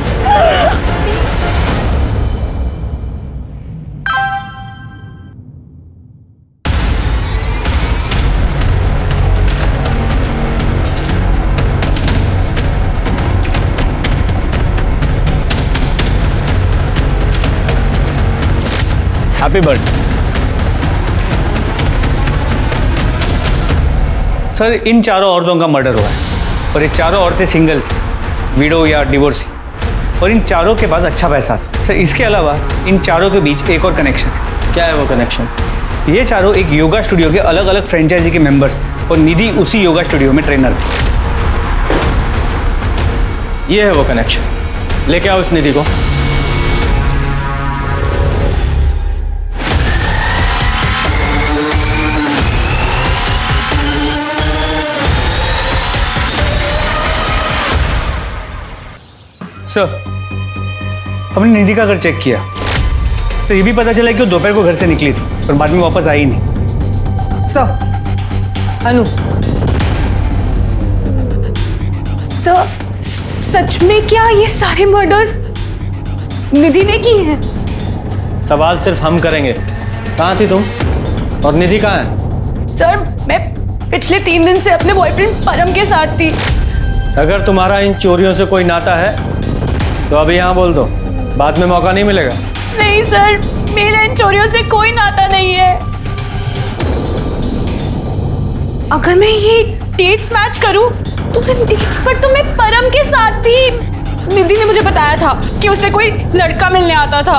Happy birthday. Sir, इन चारों औरतों का मर्डर हुआ है और ये चारों औरतें सिंगल थी, विडो या डिवोर्सी, और इन चारों के पास अच्छा पैसा था। सर, इसके अलावा इन चारों के बीच एक और कनेक्शन है। क्या है वो कनेक्शन? ये चारों एक योगा स्टूडियो के अलग अलग फ्रेंचाइजी के मेंबर्स थे और निधि उसी योगा स्टूडियो में ट्रेनर थी। ये है वो कनेक्शन। लेके आओ इस निधि को। सर, हमने निधि का घर चेक किया तो ये भी पता चला कि वो दोपहर को घर से निकली थी और बाद में वापस आई नहीं। सर, अनु, सर सच में क्या ये सारे मर्डर्स निधि ने की हैं? सवाल सिर्फ हम करेंगे। कहाँ थी तुम और निधि कहाँ है? सर मैं पिछले 3 दिन से अपने बॉयफ्रेंड परम के साथ थी। अगर तुम्हारा इन चोरियों से कोई नाता है तो अभी यहाँ बोल दो, बाद में मौका नहीं मिलेगा। नहीं सर, मेरा इन चोरियों से कोई नाता नहीं है। अगर मैं ये डेट्स मैच करूं तो इन डेट्स पर तो मैं परम के साथ थी। निधि ने मुझे बताया था कि उसे कोई लड़का मिलने आता था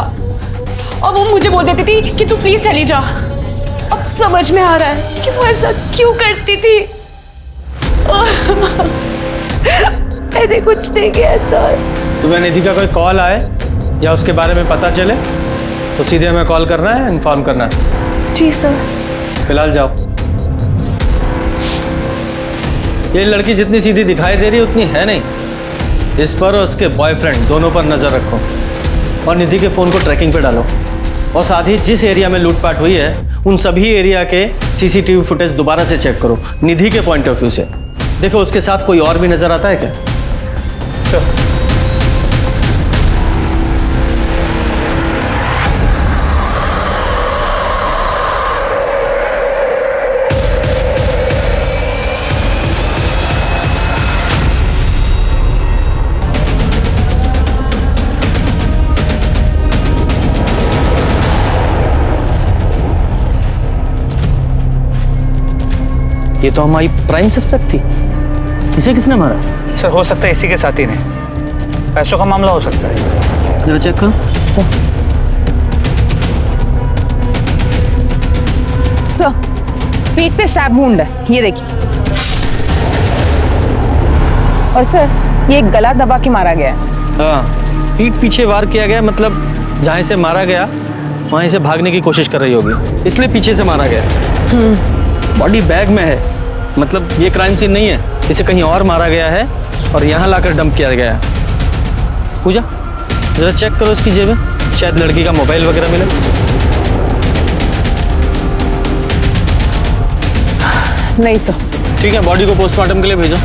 और वो मुझे बोल देती थी कि तू प्लीज चली जा। अब समझ में आ रहा है कि वो ऐसा क्यों करती थी। मैंने कुछ नहीं किया सर। तुम्हें निधि का कोई कॉल आए या उसके बारे में पता चले तो सीधे हमें कॉल करना है, इन्फॉर्म करना है। जी सर। फिलहाल जाओ। ये लड़की जितनी सीधी दिखाई दे रही है उतनी है नहीं। इस पर और उसके बॉयफ्रेंड दोनों पर नजर रखो और निधि के फोन को ट्रैकिंग पे डालो। और साथ ही जिस एरिया में लूटपाट हुई है उन सभी एरिया के सीसीटीवी फुटेज दोबारा से चेक करो, निधि के पॉइंट ऑफ व्यू से। देखो उसके साथ कोई और भी नजर आता है क्या? सर ये तो हमारी प्राइम सस्पेक्ट थी। इसे किसने मारा? सर हो सकता है इसी के साथी ने। पैसों का मामला हो सकता है। जरा चेक करो। सर पीठ पे स्टैब वुंड है, ये देखिए। और सर ये गला दबा के मारा गया है। हाँ, पीठ पीछे वार किया गया, मतलब जहाँ से मारा गया वहीं से भागने की कोशिश कर रही होगी, इसलिए पीछे से मारा गया। बॉडी बैग में है, मतलब ये क्राइम सीन नहीं है, इसे कहीं और मारा गया है और यहाँ लाकर डंप किया गया है। पूजा जरा चेक करो इसकी जेबें, शायद लड़की का मोबाइल वगैरह मिले। नहीं सर। ठीक है, बॉडी को पोस्टमार्टम के लिए भेजो।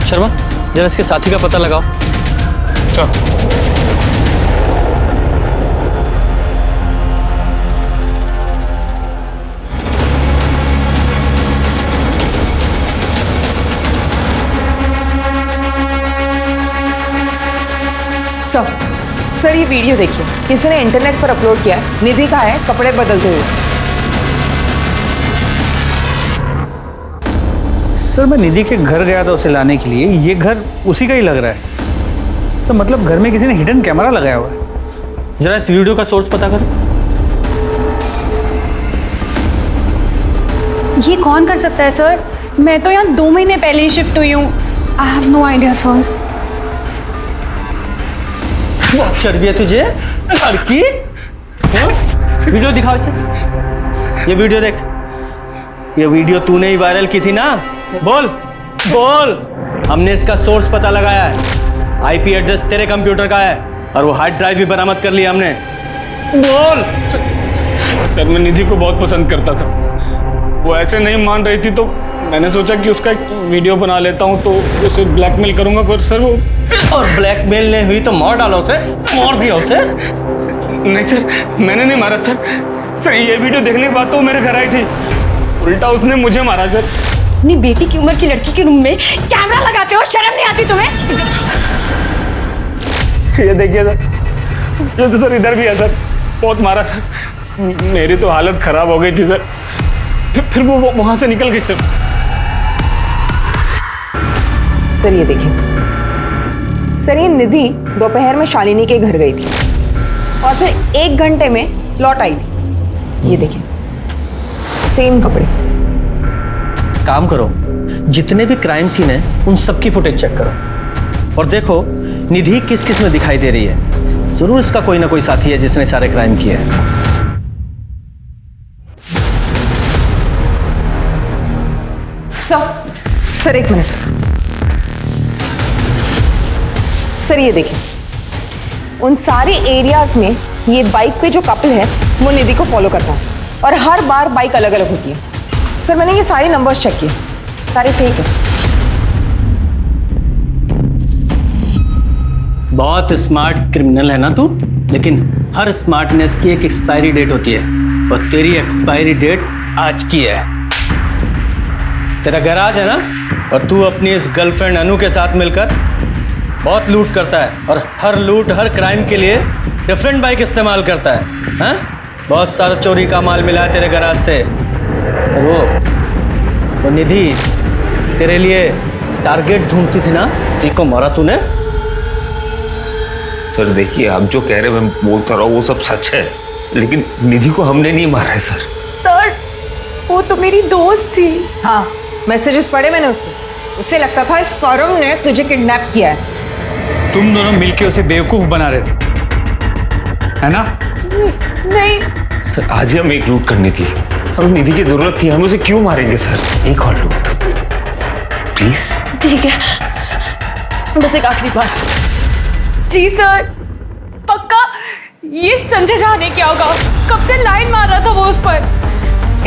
शर्मा जरा इसके साथी का पता लगाओ। चलो। सर ये वीडियो देखिए, किसी ने इंटरनेट पर अपलोड किया है। निधि का है कपड़े बदलते हुए। सर मैं निधि के घर गया था उसे लाने के लिए, ये घर उसी का ही लग रहा है। सर मतलब घर में किसी ने हिडन कैमरा लगाया हुआ है। जरा इस वीडियो का सोर्स पता करो। ये कौन कर सकता है सर? मैं तो यहाँ 2 महीने पहले ही शिफ्ट हुई हूँ। I have no idea sir. बहुत चर्बी है तुझे लड़की। वीडियो दिखाओ इसे। ये वीडियो देख, ये वीडियो तूने ही वायरल की थी ना? बोल बोल। हमने इसका सोर्स पता लगाया है, आईपी एड्रेस तेरे कंप्यूटर का है और वो हार्ड ड्राइव भी बरामद कर लिया हमने। बोल। सर मैं निधि को बहुत पसंद करता था, वो ऐसे नहीं मान रही थी तो मैंने सोचा कि उसका एक वीडियो बना लेता हूँ तो उसे ब्लैकमेल करूंगा। पर सर वो और ब्लैकमेल नहीं हुई तो मार डालो उसे, मार दिया उसे। नहीं सर, मैंने नहीं मारा सर। सर ये वीडियो देखने के बाद तो मेरे घर आई थी, उल्टा उसने मुझे मारा सर। अपनी बेटी की उम्र की लड़की के रूम में कैमरा लगाते हो, शर्म नहीं आती तुम्हें? ये देखिए सर, ये तो सर इधर भी है सर, बहुत मारा सर। मेरी तो हालत खराब हो गई थी सर। फिर वो वहां से निकल गई सर। सर ये देखिए, सर ये निधि दोपहर में शालिनी के घर गई थी और फिर 1 घंटे में लौट आई थी। ये देखिए सेम कपड़े। काम करो, जितने भी क्राइम सीन है उन सबकी फुटेज चेक करो और देखो निधि किस किस में दिखाई दे रही है। जरूर इसका कोई ना कोई साथी है जिसने सारे क्राइम किए हैं। Sir 1 minute. सर ये देखिए, उन सारे एरियाज में ये बाइक पे जो कपल है वो निधि को फॉलो करता है और हर बार बाइक अलग अलग होती है। सर मैंने ये सारे नंबर्स चेक किए, सारे फेक है। बहुत स्मार्ट क्रिमिनल है ना तू, लेकिन हर स्मार्टनेस की एक एक्सपायरी डेट होती है और तेरी एक्सपायरी डेट आज की है। तेरा गैराज है ना, और तू अपनी इस गर्लफ्रेंड अनु के साथ मिलकर बहुत लूट करता है और हर लूट हर क्राइम के लिए डिफरेंट बाइक इस्तेमाल करता है। हाँ, बहुत सारा चोरी का माल मिला है तेरे गैराज से। वो निधि तेरे लिए टारगेट ढूंढती थी ना, जी को मारा तूने। सर देखिए, आप जो कह रहे हैं मैं बोलता रहा हूँ वो सब सच है, लेकिन निधि को हमने नहीं मारा है सर। सर वो तो मेरी दोस्त थी। हाँ, मैसेजेस पढ़े मैंने उसके। उससे लगता था इस परम ने तुझे किडनैप किया है। तुम दोनों मिलके उसे बेवकूफ बना रहे थे, है ना? नहीं सर, आज ही हमें एक लूट करनी थी, हमें निधि की जरूरत थी, हम उसे क्यों मारेंगे सर? एक और लूट प्लीज। ठीक है, बस एक आखिरी बार। जी सर, पक्का ये संजय झा ने क्या होगा? कब से लाइन मार रहा था वो उस पर।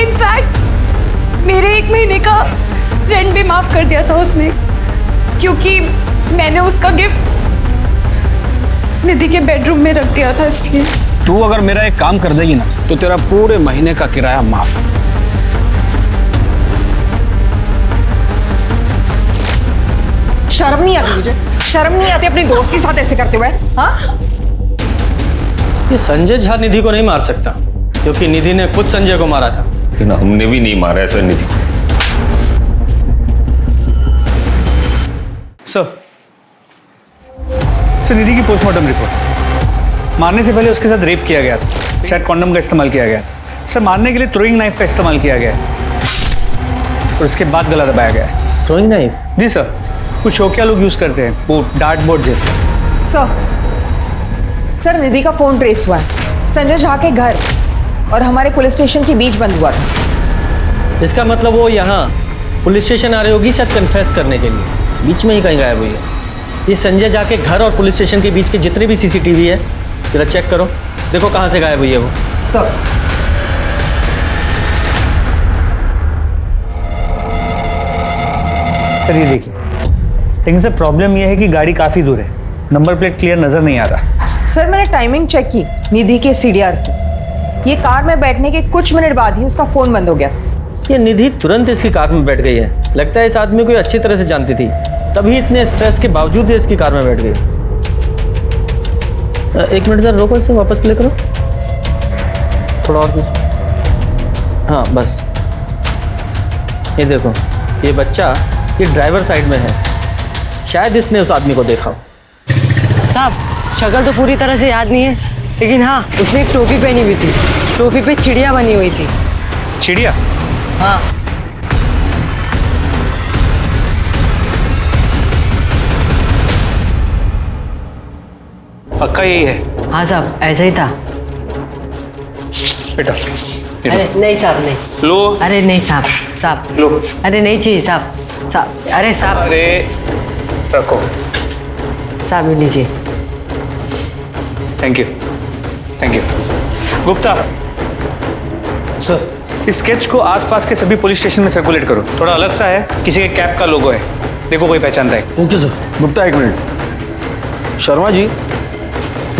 इनफैक्ट मेरे 1 महीने का रेंट भी माफ कर दिया था उसने, क्योंकि मैंने उसका गिफ्ट निधि के बेडरूम में रख दिया था, इसलिए। तू अगर मेरा एक काम कर देगी ना तो तेरा पूरे महीने का किराया माफ। शर्म नहीं आती मुझे? शर्म नहीं आती अपने दोस्त के साथ ऐसे करते हुए? हाँ, ये संजय झा निधि को नहीं मार सकता, क्योंकि निधि ने खुद संजय को मारा था। लेकिन हमने भी नहीं मारा है सर निधि को। सर निधि की पोस्टमार्टम रिपोर्ट। मारने से पहले उसके साथ रेप किया गया था, शायद कॉन्डम का इस्तेमाल किया गया। सर मारने के लिए थ्रोइंग नाइफ का इस्तेमाल किया गया और उसके बाद गला दबाया गया है। Throwing knife? जी सर, कुछ शौकिया लोग यूज करते हैं, वो डार्ट बोर्ड जैसे। सर निधि का फोन ट्रेस हुआ है। संजय झा के घर और हमारे पुलिस स्टेशन के बीच बंद हुआ था। इसका मतलब वो यहाँ पुलिस स्टेशन आ रही होगी शायद कन्फेस करने के लिए, बीच में ही कहीं गायब हुई है। ये संजय झा के घर और पुलिस स्टेशन के बीच के जितने भी सीसीटीवी है जरा चेक करो, देखो कहाँ से गायब हुई है वो। सर ये देखिए, लेकिन सर प्रॉब्लम ये है कि गाड़ी काफ़ी दूर है, नंबर प्लेट क्लियर नज़र नहीं आ रहा। सर मैंने टाइमिंग चेक की निधि के CDR से, ये कार में बैठने के कुछ मिनट बाद ही उसका फ़ोन बंद हो गया था। ये निधि तुरंत इसकी कार में बैठ गई है, लगता है इस आदमी को अच्छी तरह से जानती थी, तभी इतने स्ट्रेस के बावजूद इसकी कार में बैठ गई। 1 मिनट सर रोको, इसे वापस प्ले करो थोड़ा और कुछ। हाँ बस, ये देखो, ये बच्चा ये ड्राइवर साइड में है, शायद इसने उस आदमी को देखा। साहब शक्ल तो पूरी तरह से याद नहीं है, लेकिन हाँ उसने एक टोपी पहनी हुई थी, टोपी पे चिड़िया बनी हुई थी। चिड़िया? हाँ। पक्का यही है? हाँ साहब ऐसा ही था। बेटा अरे नहीं साहब नहीं। लो। अरे नहीं साहब, साहब लो। अरे नहीं चाहिए साहब, साहब अरे साहब। अरे रखो साहब ये लीजिए। Thank you, thank you. Gupta sir, इस स्केच को आसपास के सभी पुलिस स्टेशन में सर्कुलेट करो। थोड़ा अलग सा है, किसी के कैप का लोगो है, देखो कोई पहचानता है। Okay sir. Gupta 1 minute. Sharma ji,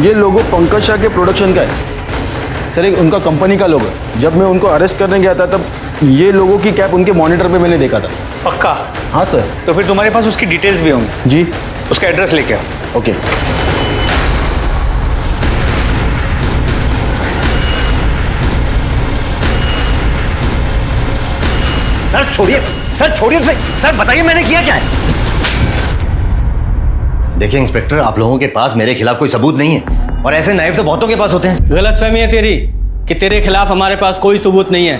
ये लोगो पंकज शाह के प्रोडक्शन का है सर, एक उनका कंपनी का लोगो है। जब मैं उनको अरेस्ट करने गया था तब ये लोगों की कैप उनके मॉनिटर पे मैंने देखा था। पक्का? हाँ सर। तो फिर तुम्हारे पास उसकी डिटेल्स भी होंगी। जी। उसका एड्रेस लेके आओ। ओके। सर छोड़िए, सर छोड़िए उसे। सर बताइए मैंने किया क्या है? देखिए इंस्पेक्टर, आप लोगों के पास मेरे खिलाफ कोई सबूत नहीं है, और ऐसे नाइफ तो बहुतों के पास होते हैं। गलतफहमी है तेरी कि तेरे खिलाफ हमारे पास कोई सबूत नहीं है।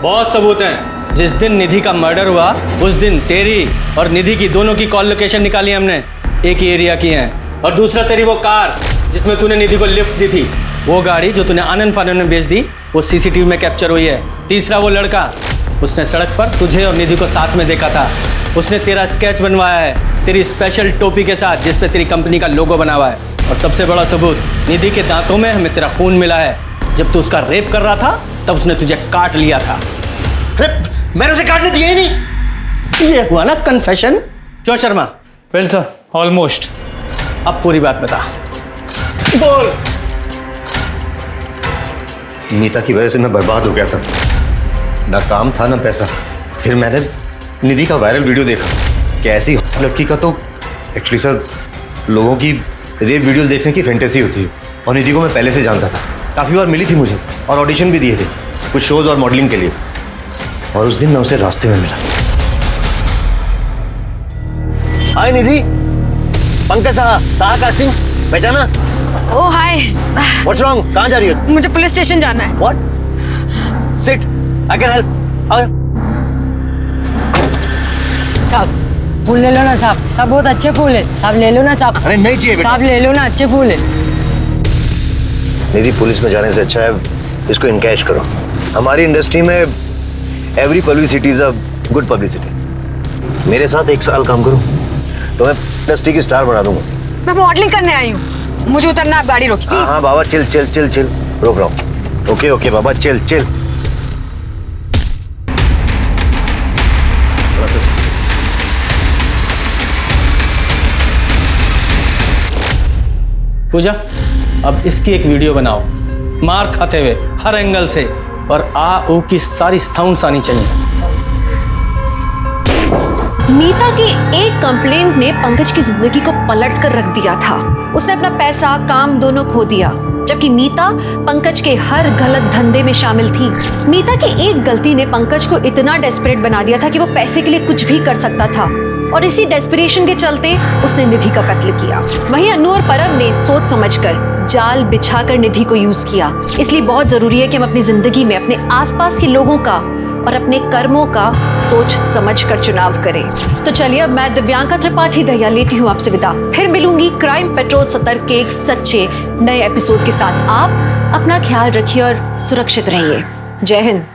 बहुत सबूत हैं। जिस दिन निधि का मर्डर हुआ उस दिन तेरी और निधि की दोनों की कॉल लोकेशन निकाली हमने, एक ही एरिया की हैं। और दूसरा तेरी वो कार जिसमें तूने निधि को लिफ्ट दी थी, वो गाड़ी जो तूने आनंद फानंद में बेच दी, वो CCTV में कैप्चर हुई है। तीसरा वो लड़का, उसने सड़क पर तुझे और निधि को साथ में देखा था, उसने तेरा स्केच बनवाया है तेरी स्पेशल टोपी के साथ जिस पे तेरी कंपनी का लोगो बना हुआ है। और सबसे बड़ा सबूत, निधि के दांतों में हमें तेरा खून मिला है। जब तू उसका रेप कर रहा था तब उसने तुझे काट लिया था। मैंने उसे काटने दिया ही नहीं। ये हुआ ना कन्फेशन। क्यों शर्मा? Well sir, almost. अब पूरी बात बता, बोल। मीता की वजह से मैं बर्बाद हो गया था, ना काम था ना पैसा। फिर मैंने निधि का वायरल वीडियो देखा कि ऐसी लड़की का तो एक्चुअली सर लोगों की रेप वीडियोस देखने की फैंटेसी होती है, और निधि को मैं पहले से जानता था। काफ़ी बार मिली थी मुझे और ऑडिशन भी दिए थे कुछ शोज और मॉडलिंग के लिए, और उस दिन मैं उसे रास्ते में मिला। हाय निधि, पंकज साहा कास्टिंग, पहचाना? Oh hi. What's wrong? कहाँ जा रही है? मुझे पुलिस स्टेशन जाना है। What? Sit, I can help. आओ। साहब फूल ले लो ना साहब, साहब बहुत अच्छे फूल है साहब, ले लो ना साहब। अरे नहीं चाहिए बेटा। साहब ले लो ना, अच्छे फूल है। निधि, पुलिस में जाने से अच्छा है इसको इनकैश करो। हमारी इंडस्ट्री में every publicity is a good publicity. मेरे साथ 1 साल काम करो तो मैं इंडस्ट्री की स्टार बना दूंगा। मैं मॉडलिंग करने आई हूँ, मुझे उतरना, आप गाड़ी रोकी। हाँ बाबा, चिल चिल चिल चिल, रोक रहा हूँ। ओके ओके बाबा, चिल चिल। पूजा, अब इसकी एक वीडियो बनाओ, मार खाते हुए हर एंगल से, और आ ऊ की सारी साउंड्स आनी चाहिए। मीता की एक कंप्लेंट ने पंकज की जिंदगी को पलट कर रख दिया था। उसने अपना पैसा, काम दोनों खो दिया, जबकि मीता पंकज के हर गलत धंधे में शामिल थी। मीता की एक गलती ने पंकज को इतना डेस्परेट बना दिया था कि वो पैसे के लिए कुछ भी कर सकता था, और इसी डेस्परेशन के चलते उसने निधि का कत्ल किया। वहीं अनु और परम ने सोच समझकर जाल बिछाकर निधि को यूज किया। इसलिए बहुत जरूरी है कि हम अपनी जिंदगी में अपने आसपास के लोगों का और अपने कर्मों का सोच समझकर चुनाव करें। तो चलिए, अब मैं दिव्यांका त्रिपाठी दहिया लेती हूँ आपसे विदा। फिर मिलूंगी क्राइम पेट्रोल सतर्क के एक सच्चे नए एपिसोड के साथ। आप अपना ख्याल रखिए और सुरक्षित रहिए। जय हिंद।